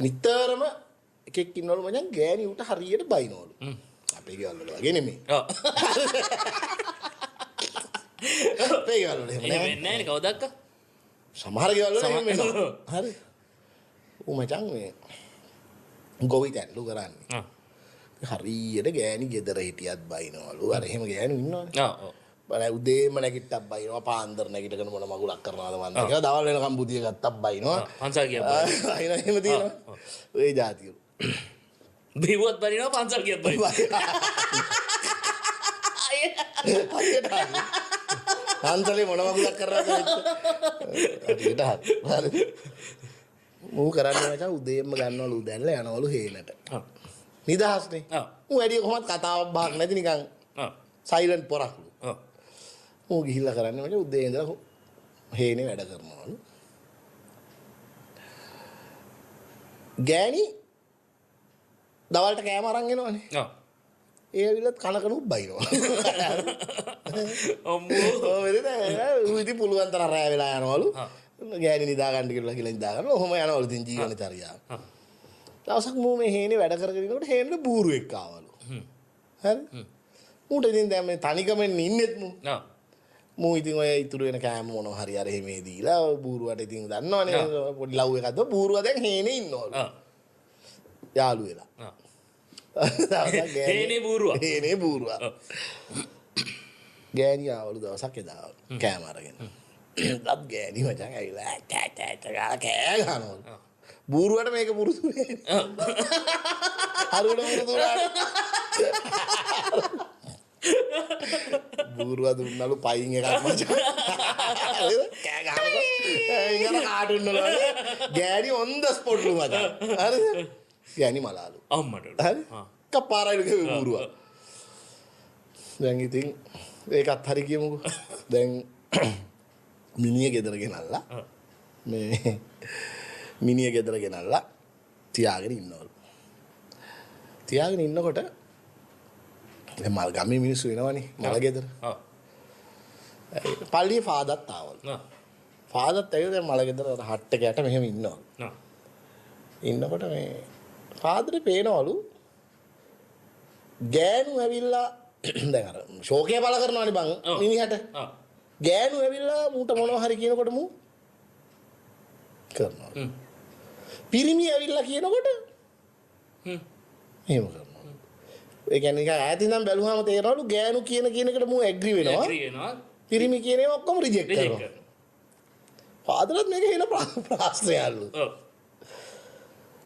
නිතරම එකෙක් ඉන්නවලු මචං ගෑණි උට හරියට බයිනවලු. අපේ ගෙවල් වල වගේ නෙමෙයි. ඔව්. අපේ ගෙවල් වල එහෙම එහෙම වෙන්නේ නැහැ නේ කවදක්ක. සමහර ගෙවල් වල එහෙම වෙනවා. හරි. ඌ මචං මේ ගොවිතැන්ලු කරන්නේ. හරියට ගෑණි ගෙදර හිටියත් බයිනවලු. අර එහෙම ගෑණි ඉන්නවනේ. ඔව් ඔව්. බල උදේම නැගිට්ටක් බයිනවා පාන්දර නැගිටගෙන මොන මගුලක් කරනවද මන්ද කියලා දවල් වෙනකම් බුදිය ගත්තක් බයිනවා. පන්සල් ගියා. අයින එහෙම තියෙනවා. ඔය જાතියු. බිව්වත් බලිනවා පන්සල් ගියත් බලිනවා. හරියට හරි. පන්සලේ මොන මගුලක් කරනවද හරියට හරි. මූ කරන්නේ මචං උදේම ගන්නවලු දැල්ල යනවලු හේනට. නිදහස්නේ. මූ වැඩි කොහොමද කතාවක් බහක් නැති නිකන් සයිලන්ට් පොරක්ලු. මූ ගිහිල්ලා කරන්නේ මචං උදේ ඉඳලා හේනේ වැඩ කරනවලු. ගෑණි දවල්ට කෑම අරන් එනවනේ. ඒ ඇවිල්ලත් කනකනුත් බයිනවා. අම්මෝ. ඔව් වෙලද ඌ ඉතින් පුළුවන් තරම් රැ වෙලා යනවලු. ගෑණි නිදා ගන්න කියලා නිදා ගන්න. ඔහොම යනවලු ඉතින් ජීවන චර්යාව. දවසක් මූ මේ හේනේ වැඩ කරගෙන ඉනකොට හේනෙට බූරුවෙක් ආවලු. හරි. මූට ඉතින් දැන් මේ තනිකමෙන් ඉන්නෙත් මූ. මූ ඉතින් ඔය ඉතුරු වෙන කෑම මොනවා හරි අර එහෙමේ දීලා බූරුවට ඉතින් දන්නවනේ පොඩි ලව් එකක්ද බූරුවා දැන් හේනේ ඉන්නවලු. යාළු වෙලා. හේනේ බූරුවා. හේනේ බූරුවා. ගෑණි ආවලු දවසක් එදා කෑම අරගෙන. ලබ් ගෑණි මචං ඇවිල්ලා ගාලා කෑ ගහනවලු. බූරුවට මේක පුරුදු නේ. හරියට පුරුදු වුණානේ. බූරුවා දුන්නලු පයින් එකක් මචං. කෑ ගහනකොට ඉංගන කාටුන් වල ගෑණි on the spot ලු මචං. හරිද? ගෑණි මලාලු. අම්මට. හරි? කපාරයිලු ගේ බූරුවා. දැන් ඉතින් ඒකත් හරි කියමුකෝ. දැන් මිනිහ ගෙදර ගෙනල්ලා මේ මිනිහ ගෙදර ගෙනල්ලා තියාගෙන ඉන්නවලු. තියාගෙන ඉන්නකොට දැන් මල් ගමේ මිනිස්සු එනවනේ මල ගෙදර. ඔව්. පල්ලියේ ෆාදර්ත් ආවලු. ෆාදර්ත් ඇවිල්ලා දැන් මල ගෙදර හට් එක යට මෙහෙම ඉන්නවලු. ඉන්නකොට මේ ෆාදරේ පේනවලු ගෑනු ඇවිල්ලා දැන් අර ෂෝකේ බල කරනවනේ බං මිනිහට. ගෑනු ඇවිල්ලා මූට මොනවා හරි කියනකොට මූ කරනවා. පිරිමි ඇවිල්ලා කියනකොට එහෙම කරනවා. ඒ කියන්නේ නිකන් ඈතින් නම් බැලුවාම තේරෙනවලු ගෑනු කියන එකට මූ ඇග්‍රි වෙනවා. පිරිමි කියන ඒවා ඔක්කොම රිජෙක්ට් කරනවා. ෆාදර්ත් මේක හේන ප්‍රශ්නයල්ලු.